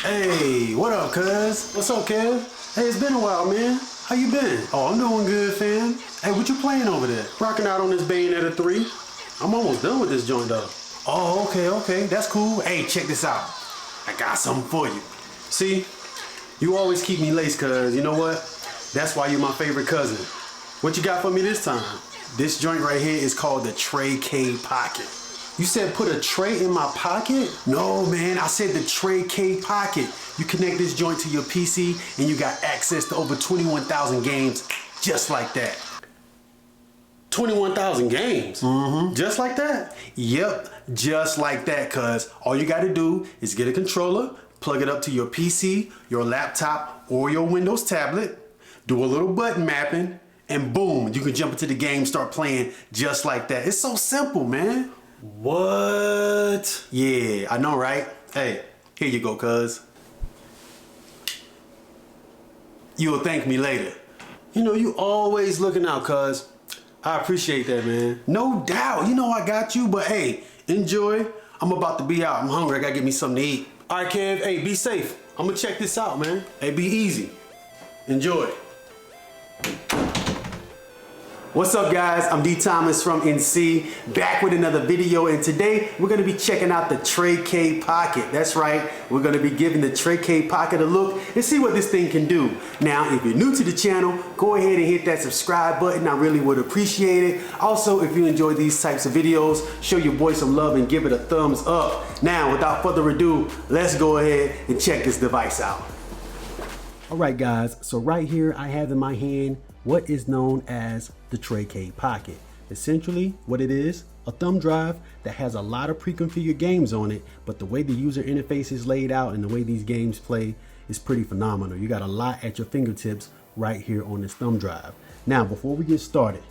Hey, what up, cuz? What's up, Kev? Hey, it's been a while, man. How you been? Oh, I'm doing good, fam. Hey, what you playing over there? Rocking out on this Bayonetta 3. I'm almost done with this joint, though. Oh, okay. That's cool. Hey, check this out. I got something for you. See, you always keep me laced, cuz. You know what? That's why you're my favorite cousin. What you got for me this time? This joint right here is called the Traycade Pocket. You said put a tray in my pocket? No, man, I said the Traycade Pocket. You connect this joint to your PC and you got access to over 21,000 games just like that. 21,000 games? Mm-hmm. Just like that? Yep, just like that, cuz all you gotta do is get a controller, plug it up to your PC, your laptop, or your Windows tablet, do a little button mapping, and boom, you can jump into the game, start playing just like that. It's so simple, man. What? Yeah, I know, right? Hey, here you go, cuz. You'll thank me later. You know, you always looking out, cuz. I appreciate that, man. No doubt. You know I got you, but hey, enjoy. I'm about to be out. I'm hungry. I gotta get me something to eat. All right, Kev. Hey, be safe. I'm gonna check this out, man. Hey, be easy. Enjoy. What's up, guys? I'm D Thomas from NC, back with another video, and today we're gonna be checking out the Traycade Pocket. That's right, we're gonna be giving the Traycade Pocket a look and see what this thing can do. Now, if you're new to the channel, go ahead and hit that subscribe button. I really would appreciate it. Also, if you enjoy these types of videos, show your boy some love and give it a thumbs up. Now, without further ado, let's go ahead and check this device out. All right, guys, so right here I have in my hand what is known as the Traycade Pocket. Essentially, what it is, a thumb drive that has a lot of pre-configured games on it, but the way the user interface is laid out and the way these games play is pretty phenomenal. You got a lot at your fingertips right here on this thumb drive. Now, before we get started,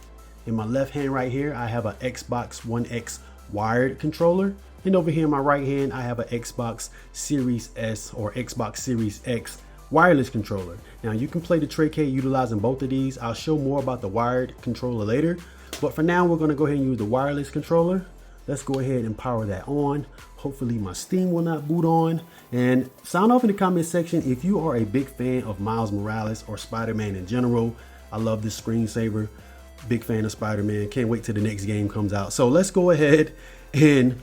in my left hand right here, I have an Xbox One X wired controller. And over here in my right hand, I have an Xbox Series S or Xbox Series X wireless controller. Now you can play the Traycade utilizing both of these. I'll show more about the wired controller later, but for now we're going to go ahead and use the wireless controller. Let's go ahead and power that on. Hopefully my Steam will not boot on, and sound off in the comment section if you are a big fan of Miles Morales or Spider-Man in general. I love this screensaver. Big fan of Spider-Man. Can't wait till the next game comes out. So let's go ahead and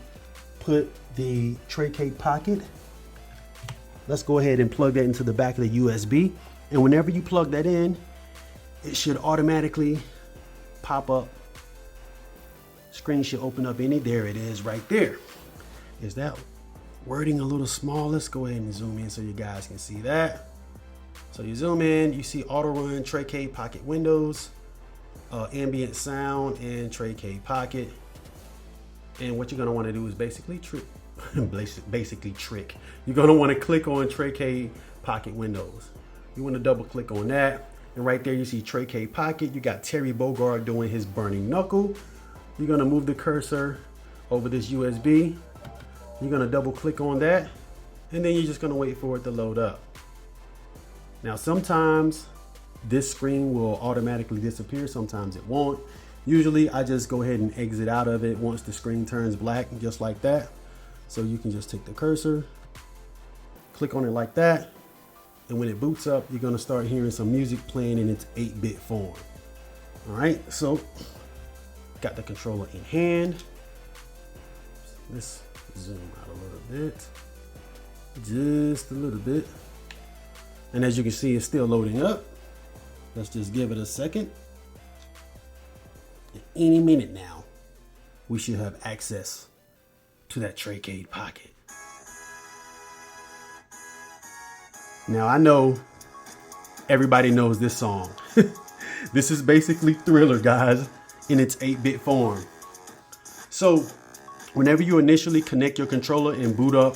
put the Traycade Pocket. Let's go ahead and plug that into the back of the USB. And whenever you plug that in, it should automatically pop up. Screen should open up there it is right there. Is that wording a little small? Let's go ahead and zoom in so you guys can see that. So you zoom in, you see auto run, Traycade Pocket Windows, ambient sound, and Traycade Pocket. And what you're gonna wanna do is basically trick. You're gonna want to click on Traycade Pocket Windows. You want to double click on that, and right there you see Traycade Pocket. You got Terry Bogard doing his burning knuckle. You're gonna move the cursor over this USB. You're gonna double click on that, and then you're just gonna wait for it to load up. Now sometimes this screen will automatically disappear, sometimes it won't. Usually I just go ahead and exit out of it once the screen turns black, just like that. So you can just take the cursor, click on it like that, and when it boots up, you're gonna start hearing some music playing in its 8-bit form. All right, so got the controller in hand. Let's zoom out a little bit, just a little bit. And as you can see, it's still loading up. Let's just give it a second. Any minute now, we should have access to that Traycade Pocket. Now I know everybody knows this song. This is basically Thriller, guys, in its 8-bit form. So whenever you initially connect your controller and boot up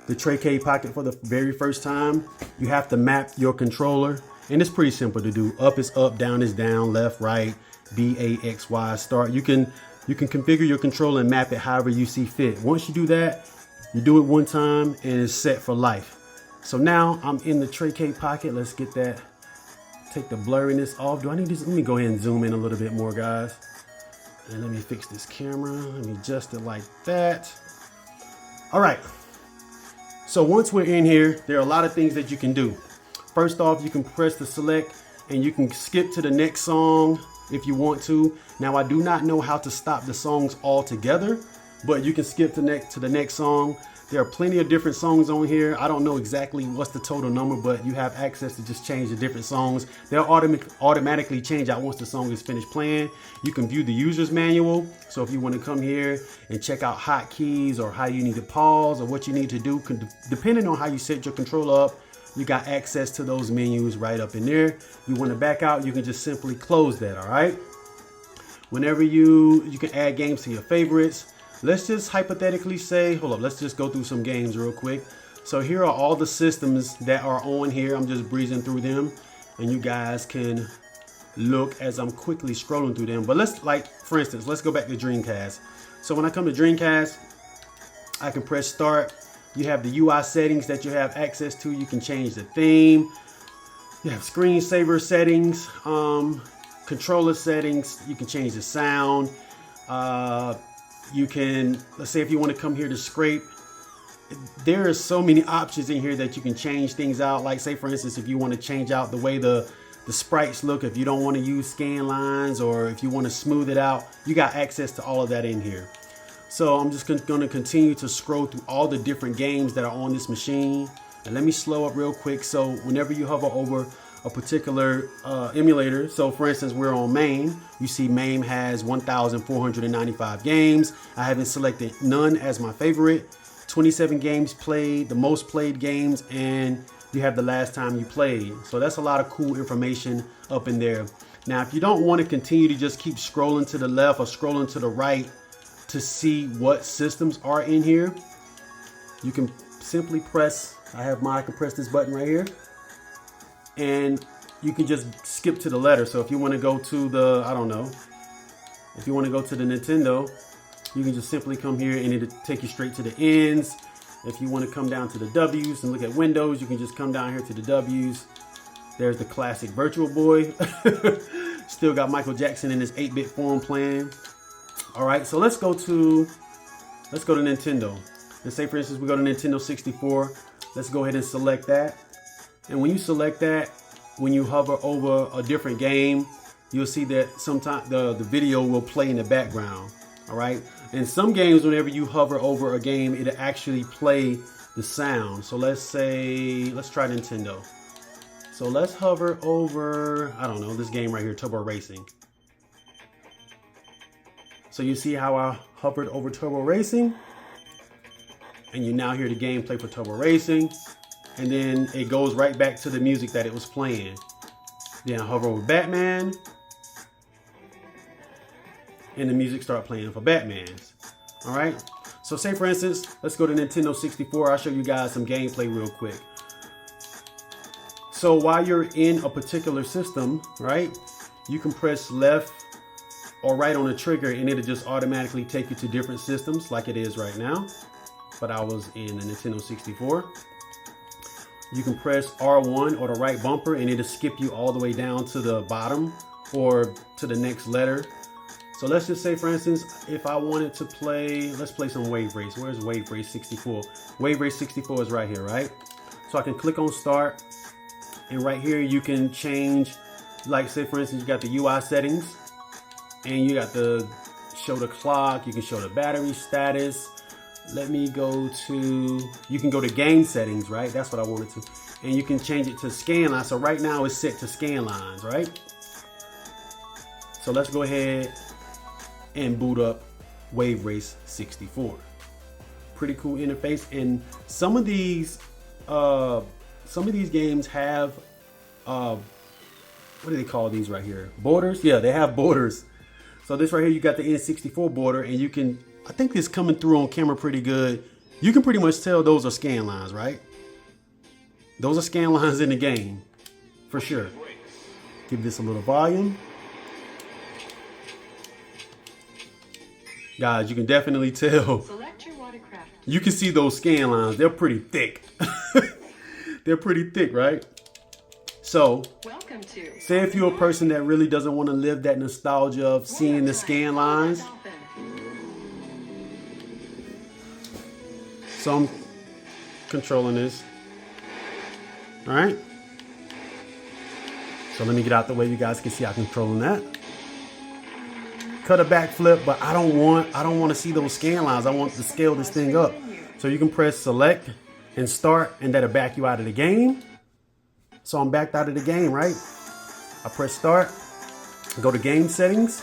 the Traycade Pocket for the very first time, you have to map your controller, and it's pretty simple to do. Up is up, down is down, left, right, B, A, X, Y, start. You can configure your controller and map it however you see fit. Once you do that, you do it one time and it's set for life. So now I'm in the Traycade Pocket. Let's get that, take the blurriness off. Do I need this? Let me go ahead and zoom in a little bit more, guys. And let me fix this camera. Let me adjust it like that. All right. So once we're in here, there are a lot of things that you can do. First off, you can press the select and you can skip to the next song if you want to. Now, I do not know how to stop the songs altogether, but you can skip to the next song. There are plenty of different songs on here. I don't know exactly what's the total number, but you have access to just change the different songs. They'll automatically change out once the song is finished playing. You can view the user's manual. So if you want to come here and check out hotkeys or how you need to pause or what you need to do, depending on how you set your controller up, you got access to those menus right up in there. You want to back out, you can just simply close that, all right? Whenever you can add games to your favorites. Let's just hypothetically say, hold up, let's just go through some games real quick. So here are all the systems that are on here. I'm just breezing through them and you guys can look as I'm quickly scrolling through them. But let's, like, for instance, let's go back to Dreamcast. So when I come to Dreamcast, I can press start. You have the UI settings that you have access to. You can change the theme. You have screensaver settings, controller settings. You can change the sound. You can, let's say if you want to come here to scrape, there are so many options in here that you can change things out. Like, say for instance, if you want to change out the way the sprites look, if you don't want to use scan lines, or if you want to smooth it out, you got access to all of that in here. So I'm just going to continue to scroll through all the different games that are on this machine. And let me slow up real quick. So whenever you hover over a particular emulator, so for instance, we're on MAME. You see MAME has 1,495 games. I haven't selected none as my favorite. 27 games played, the most played games, and you have the last time you played. So that's a lot of cool information up in there. Now, if you don't want to continue to just keep scrolling to the left or scrolling to the right to see what systems are in here, you can simply press, I can press this button right here, and you can just skip to the letter. So if you want to go to the, I don't know, if you want to go to the Nintendo, you can just simply come here and it'll take you straight to the ends. If you want to come down to the W's and look at Windows, you can just come down here to the W's. There's the classic Virtual Boy. Still got Michael Jackson in his 8-bit form playing. All right, so let's go to Nintendo. And say for instance, we go to Nintendo 64. Let's go ahead and select that. And when you select that, when you hover over a different game, you'll see that sometimes the video will play in the background. All right. In some games, whenever you hover over a game, it'll actually play the sound. So let's try Nintendo. So let's hover over, I don't know, this game right here, Turbo Racing. So you see how I hovered over Turbo Racing, and you now hear the gameplay for Turbo Racing, and then it goes right back to the music that it was playing. Then I hover over Batman, and the music start playing for Batman's. All right. So say for instance, let's go to Nintendo 64. I'll show you guys some gameplay real quick. So while you're in a particular system, right, you can press left or right on the trigger and it'll just automatically take you to different systems like it is right now. But I was in the Nintendo 64. You can press R1 or the right bumper and it'll skip you all the way down to the bottom or to the next letter. So let's just say, for instance, if I wanted to play, let's play some Wave Race. Where's Wave Race 64? Wave Race 64 is right here, right? So I can click on start, and right here you can change, like say for instance, you got the UI settings, and you got the show the clock, you can show the battery status. Let me go to, you can go to game settings, right? That's what I wanted to. And you can change it to scan lines. So right now it's set to scan lines, right? So let's go ahead and boot up Wave Race 64. Pretty cool interface. And some of these games have what do they call these right here? Borders? Yeah, they have borders. So this right here, you got the N64 border, and you can, I think it's coming through on camera pretty good. You can pretty much tell those are scan lines, right? Those are scan lines in the game, for sure. Give this a little volume. Guys, you can definitely tell. Select your watercraft. You can see those scan lines. They're pretty thick. They're pretty thick, right? So, welcome to. Say if you're a person that really doesn't want to live that nostalgia of seeing the scan lines. So controlling this. All right. So let me get out the way. You guys can see I'm controlling that. Cut a backflip, but I don't want to see those scan lines. I want to scale this thing up. So you can press select and start, and that'll back you out of the game. So I'm backed out of the game, right? I press start, go to game settings.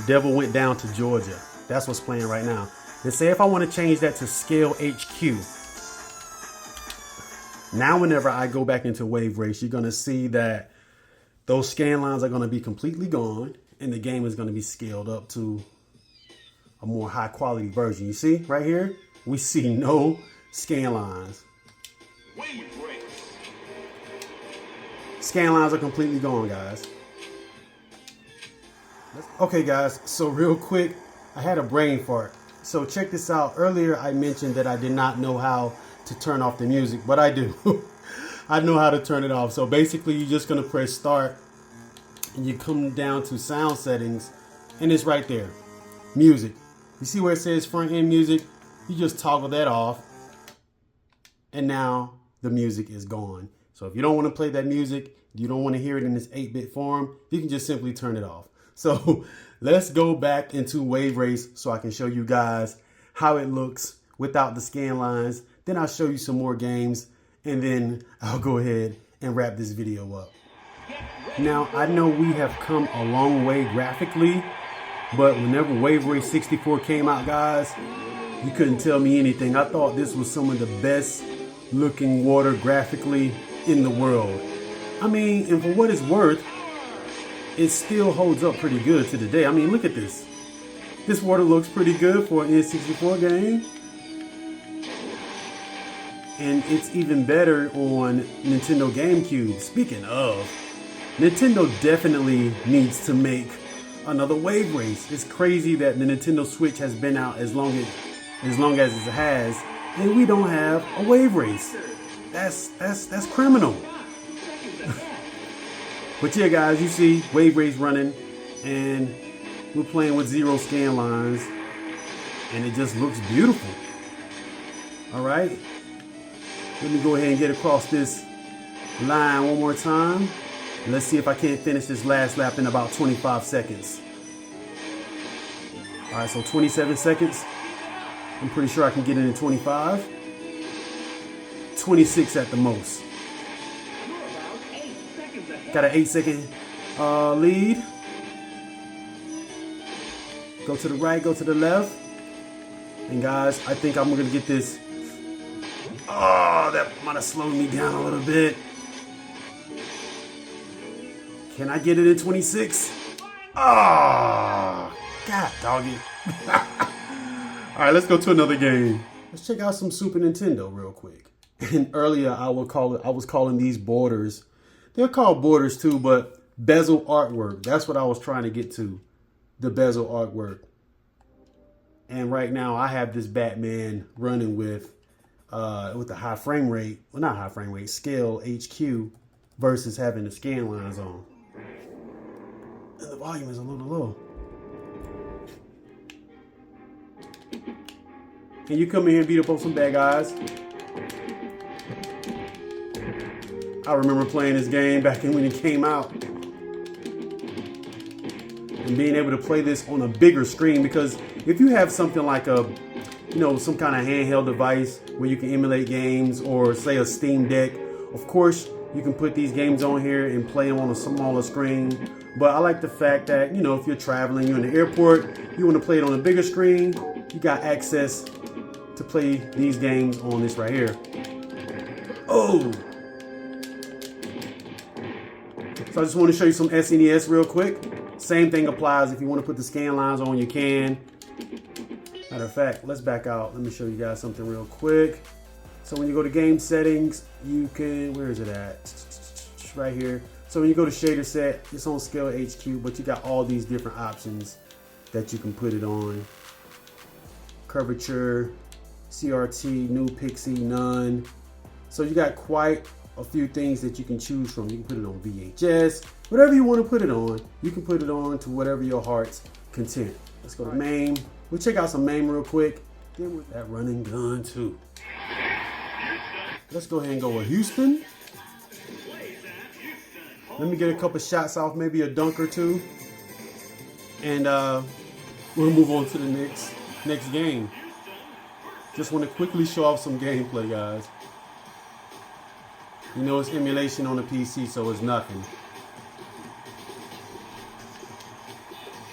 Devil went down to Georgia. That's what's playing right now. And say if I want to change that to scale HQ. Now whenever I go back into Wave Race, you're going to see that those scan lines are going to be completely gone. And the game is going to be scaled up to a more high quality version. You see right here, we see no scan lines. Scan lines are completely gone, guys. Okay, guys, so real quick, I had a brain fart. So check this out. Earlier, I mentioned that I did not know how to turn off the music, but I do. I know how to turn it off. So basically, you're just going to press start. And you come down to sound settings, and it's right there. Music. You see where it says front end music? You just toggle that off, and now the music is gone. So if you don't want to play that music, you don't want to hear it in this 8-bit form, you can just simply turn it off. So let's go back into Wave Race so I can show you guys how it looks without the scan lines. Then I'll show you some more games, and then I'll go ahead and wrap this video up. Now, I know we have come a long way graphically, but whenever Wave Race 64 came out, guys, you couldn't tell me anything. I thought this was some of the best looking water graphically in the world. I mean, and for what it's worth, it still holds up pretty good to today. I mean, look at this. This water looks pretty good for an N64 game. And it's even better on Nintendo GameCube. Speaking of, Nintendo definitely needs to make another Wave Race. It's crazy that the Nintendo Switch has been out as long as it has, and we don't have a Wave Race. That's criminal. But yeah, guys, you see Wave Race running, and we're playing with 0 scan lines, and it just looks beautiful. All right, let me go ahead and get across this line one more time. Let's see if I can't finish this last lap in about 25 seconds. All right, so 27 seconds. I'm pretty sure I can get it in 25. 26 at the most. Got an 8-second lead. Go to the right, go to the left. And guys, I think I'm gonna get this. Oh, that might have slowed me down a little bit. Can I get it in 26? Ah, God doggy. All right, let's go to another game. Let's check out some Super Nintendo real quick. And earlier I was calling these borders. They're called borders too, but bezel artwork. That's what I was trying to get to, the bezel artwork. And right now I have this Batman running with a high frame rate, well not high frame rate, scale HQ versus having the scan lines on. And the volume is a little low. And you come in here and beat up on some bad guys. I remember playing this game back when it came out. And being able to play this on a bigger screen, because if you have something like some kind of handheld device where you can emulate games, or say a SteamDeck, of course you can put these games on here and play them on a smaller screen. But I like the fact that, if you're traveling, you're in the airport, you want to play it on a bigger screen, you got access to play these games on this right here. Oh! So I just want to show you some SNES real quick. Same thing applies. If you want to put the scan lines on, you can. Matter of fact, let's back out. Let me show you guys something real quick. So when you go to game settings, you can, where is it at? Right here. So when you go to shader set, it's on scale HQ, but you got all these different options that you can put it on. Curvature, CRT, new pixie, none. So you got quite a few things that you can choose from. You can put it on VHS, whatever you want to put it on. You can put it on to whatever your heart's content. Let's go to MAME. We'll check out some MAME real quick. Then with that running gun too. Let's go ahead and go with Houston. Let me get a couple shots off, maybe a dunk or two. And we'll move on to the next game. Just want to quickly show off some gameplay, guys. You know, it's emulation on the PC, so it's nothing.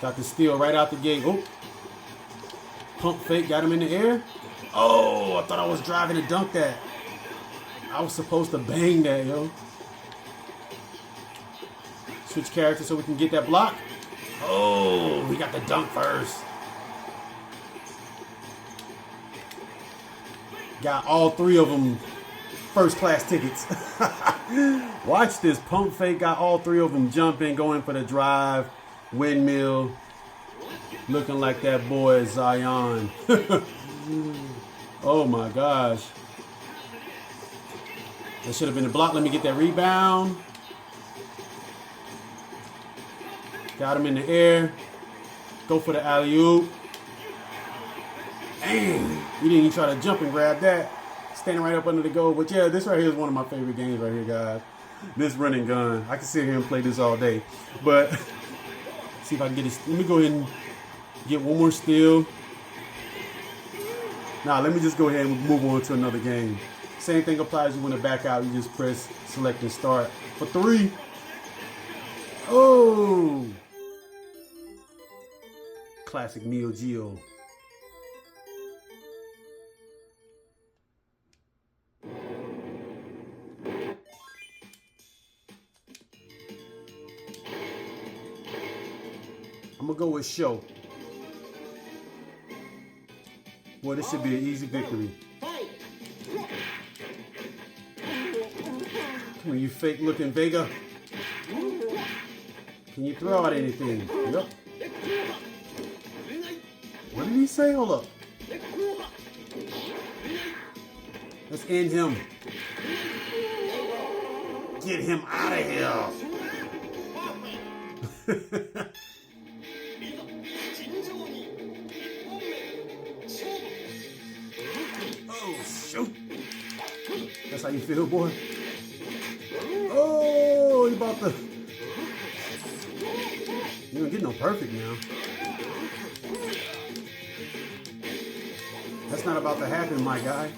Got the steal right out the gate. Oh, pump fake, got him in the air. Oh, I thought I was driving to dunk that. I was supposed to bang that, yo. Switch character so we can get that block. Oh, we got the dunk first. Got all three of them first class tickets. Watch this. Pump fake got all three of them jumping, going for the drive. Windmill. Looking like that boy Zion. Oh my gosh. That should have been a block. Let me get that rebound. Got him in the air. Go for the alley-oop. Dang. He didn't even try to jump and grab that. Standing right up under the goal. But yeah, this right here is one of my favorite games right here, guys. This run and gun. I can sit here and play this all day. But see if I can get this. Let me go ahead and get one more steal. Now, let me just go ahead and move on to another game. Same thing applies. You want to back out. You just press select and start. For 3. Oh! Classic Neo Geo. I'm gonna go with show. Boy, this should be an easy victory. Come on, you fake looking Vega. Can you throw out anything? Yep. What did he say? Hold up. Let's end him. Get him out of here. Oh, shoot. That's how you feel, boy? Oh, you about to... You don't get no perfect now. That's not about to happen, my guy.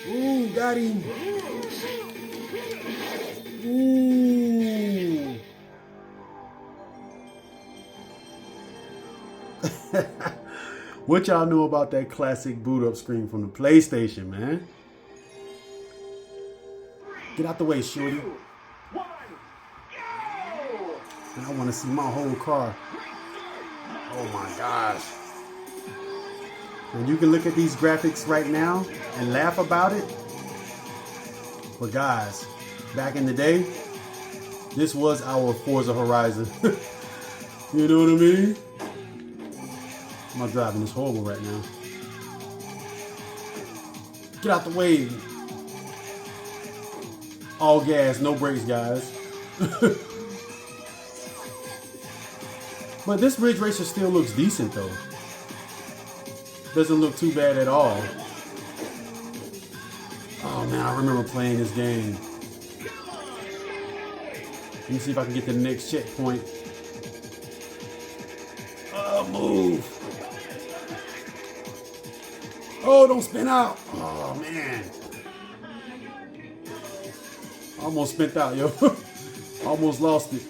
Ooh, got him. Ooh. What y'all know about that classic boot up screen from the PlayStation, man? Get out the way, shorty. I want to see my whole car. Oh my gosh. And you can look at these graphics right now and laugh about it. But guys, back in the day, this was our Forza Horizon. You know what I mean? My driving is horrible right now. Get out the way. All gas, no brakes, guys. But this Ridge Racer still looks decent, though. Doesn't look too bad at all. Oh, man, I remember playing this game. Let me see if I can get to the next checkpoint. Oh, move. Oh, don't spin out. Oh, man. Almost spent out, yo. Almost lost it.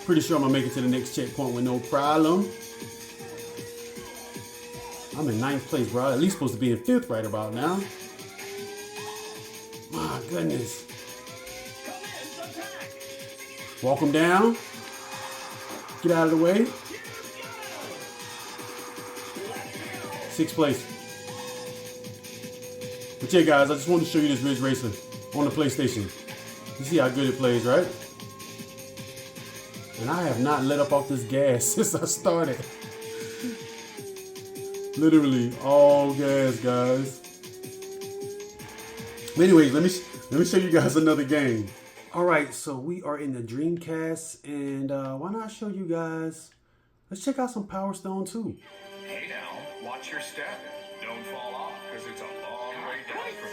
Pretty sure I'm gonna make it to the next checkpoint with no problem. I'm in 9th place, bro. At least supposed to be in 5th right about now. My goodness. Walk him down. Get out of the way. 6th place. But yeah, guys, I just wanted to show you this Ridge Racer on the PlayStation. You see how good it plays, right? And I have not let up off this gas since I started. Literally all gas, guys. But anyways, let me show you guys another game. All right, so we are in the Dreamcast, and why not show you guys? Let's check out some Powerstone too. Hey now, watch your step. Don't fall off, because it's a long way down from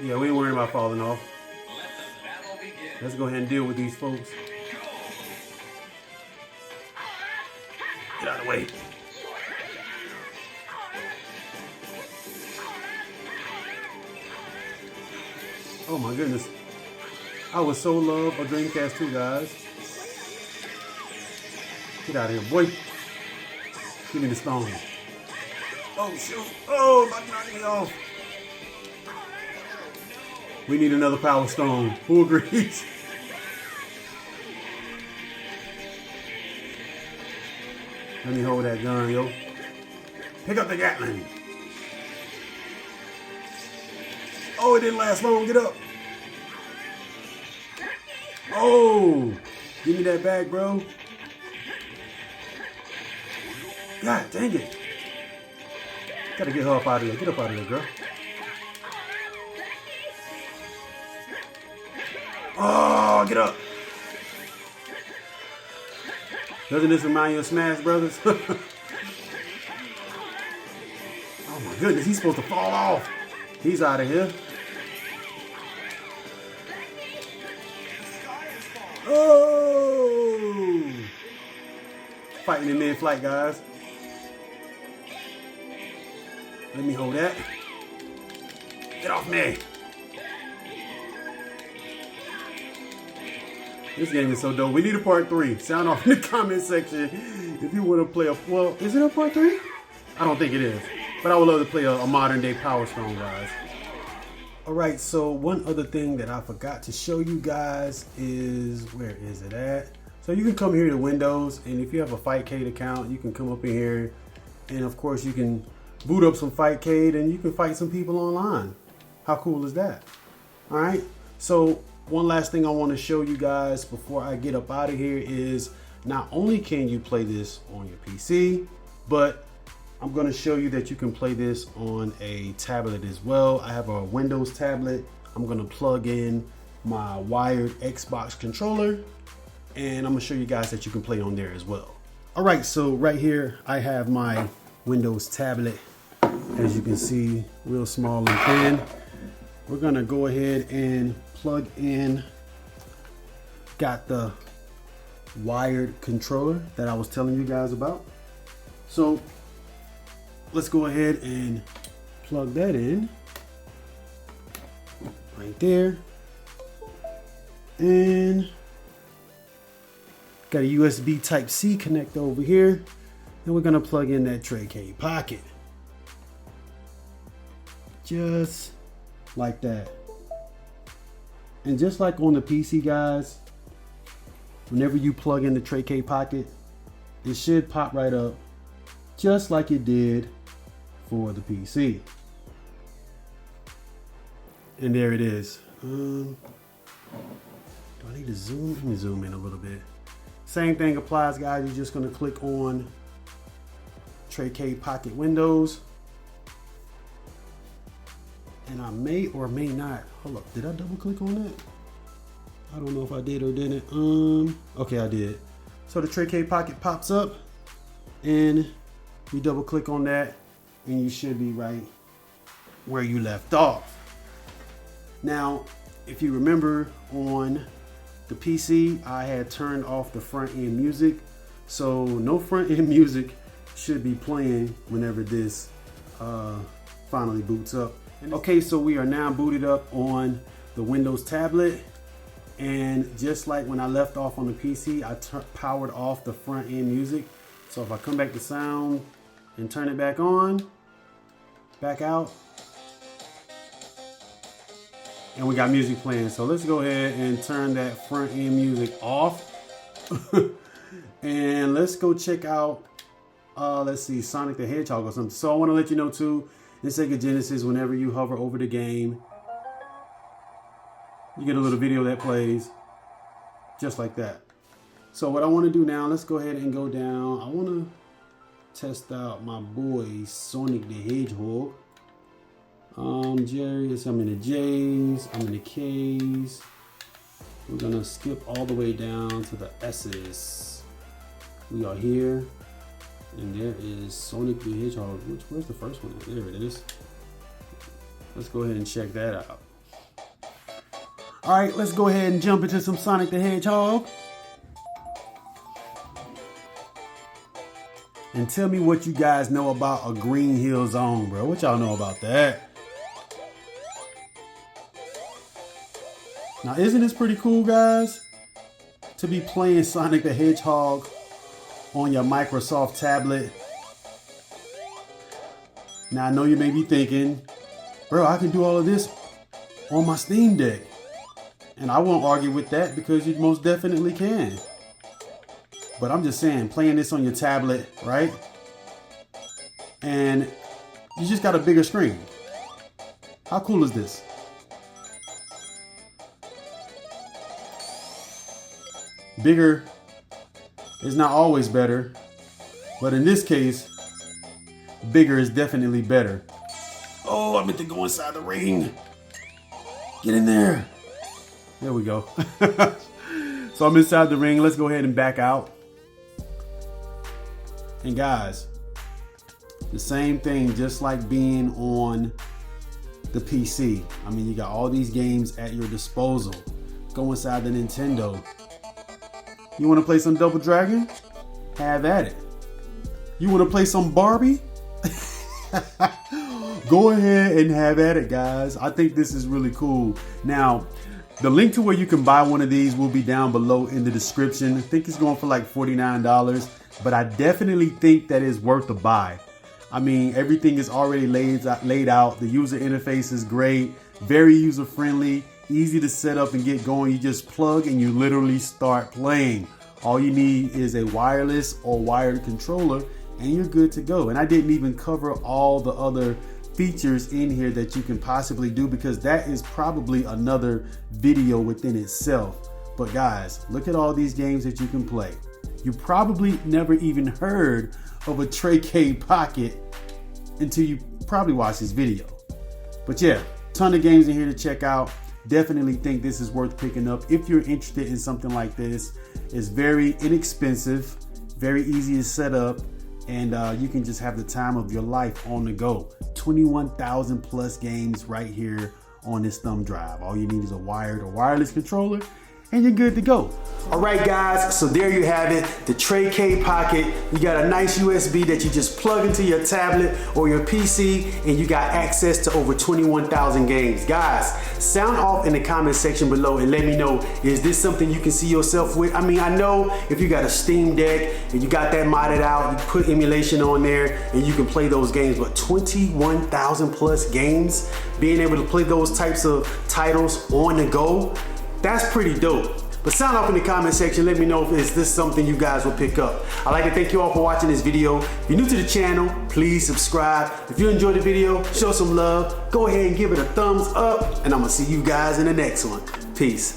here. Yeah, we ain't worrying about falling off. Let the battle begin. Let's go ahead and deal with these folks. Get out of the way. Oh my goodness. I would so love a Dreamcast too, guys. Get out of here, boy. Give me the stone. Oh, shoot. Oh, about to knock me off. We need another Powerstone. Who agrees? Let me hold that gun, yo. Pick up the Gatling. Oh, it didn't last long. Get up. Oh, give me that back, bro. God dang it. Gotta get her up out of there. Get up out of there, girl. Oh, get up. Doesn't this remind you of Smash Brothers? Oh my goodness, he's supposed to fall off. He's out of here. Oh! Fighting in mid-flight, guys. Let me hold that. Get off me. This game is so dope. We need a part 3. Sound off in the comment section if you want to play a... Well, is it a part 3? I don't think it is. But I would love to play a modern day Powerstone, guys. Alright, so one other thing that I forgot to show you guys is... Where is it at? So you can come here to Windows, and if you have a Fightcade account, you can come up in here. And of course, you can boot up some Fightcade, and you can fight some people online. How cool is that? Alright, so... One last thing I want to show you guys before I get up out of here is not only can you play this on your PC, but I'm going to show you that you can play this on a tablet as well. I have a Windows tablet. I'm going to plug in my wired Xbox controller, and I'm going to show you guys that you can play on there as well. All right, so right here I have my Windows tablet. As you can see, real small and thin. We're going to go ahead and plug in, got the wired controller that I was telling you guys about. So let's go ahead and plug that in right there, and got a USB Type-C connector over here, and we're gonna plug in that Traycade Pocket just like that. And just like on the PC, guys, whenever you plug in the Traycade Pocket, it should pop right up just like it did for the PC. And there it is. Do I need to zoom? Let me zoom in a little bit. Same thing applies, guys. You're just going to click on Traycade Pocket Windows. And I may or may not. Hold up, did I double click on that? I don't know if I did or didn't. Okay, I did. So the Traycade Pocket pops up, and you double click on that, and you should be right where you left off. Now, if you remember on the PC, I had turned off the front end music. So no front end music should be playing whenever this finally boots up. Okay, so we are now booted up on the Windows tablet, and just like when I left off on the PC, I powered off the front end music. So if I come back to sound and turn it back on, back out, and we got music playing. So let's go ahead and turn that front end music off. And let's go check out, let's see, Sonic the Hedgehog or something. So I want to let you know too, in Sega Genesis, whenever you hover over the game, you get a little video that plays just like that. So what I want to do now, let's go ahead and go down. I want to test out my boy Sonic the Hedgehog. Jerry, I'm in the J's, I'm in the K's. We're gonna skip all the way down to the S's. We are here And there is Sonic the Hedgehog. Where's the first one? There it is. Let's go ahead and check that out. All right, let's go ahead and jump into some Sonic the Hedgehog. And tell me what you guys know about a Green Hill Zone, bro. What y'all know about that? Now, isn't this pretty cool, guys? To be playing Sonic the Hedgehog on your Microsoft tablet. Now, I know you may be thinking, bro, I can do all of this on my SteamDeck. And I won't argue with that because you most definitely can. But I'm just saying, playing this on your tablet, right? And you just got a bigger screen. How cool is this? Bigger is not always better, but in this case, bigger is definitely better. Oh, I meant to go inside the ring. Get in there. There we go. So I'm inside the ring. Let's go ahead and back out. And guys, the same thing, just like being on the PC. I mean, you got all these games at your disposal. Go inside the Nintendo. You want to play some Double Dragon? Have at it. You want to play some Barbie? Go ahead and have at it, guys. I think this is really cool. Now, the link to where you can buy one of these will be down below in the description. I think it's going for like $49, but I definitely think that is worth a buy. I mean, everything is already laid out. The user interface is great, very user friendly, easy to set up and get going. You just plug and you literally start playing. All you need is a wireless or wired controller and you're good to go. And I didn't even cover all the other features in here that you can possibly do because that is probably another video within itself. But guys, look at all these games that you can play. You probably never even heard of a Traycade Pocket until you probably watched this video. But yeah, ton of games in here to check out. Definitely think this is worth picking up if you're interested in something like this. It's very inexpensive, very easy to set up, and you can just have the time of your life on the go. 21,000 plus games right here on this thumb drive. All you need is a wired or wireless controller and you're good to go. All right, guys, so there you have it, the Traycade Pocket. You got a nice USB that you just plug into your tablet or your PC, and you got access to over 21,000 games. Guys, sound off in the comment section below and let me know, is this something you can see yourself with? I mean, I know if you got a SteamDeck and you got that modded out, you put emulation on there and you can play those games, but 21,000 plus games, being able to play those types of titles on the go, that's pretty dope. But sound off in the comment section, let me know if is this something you guys will pick up. I'd like to thank you all for watching this video. If you're new to the channel, please subscribe. If you enjoyed the video, show some love. Go ahead and give it a thumbs up, and I'm gonna see you guys in the next one. Peace.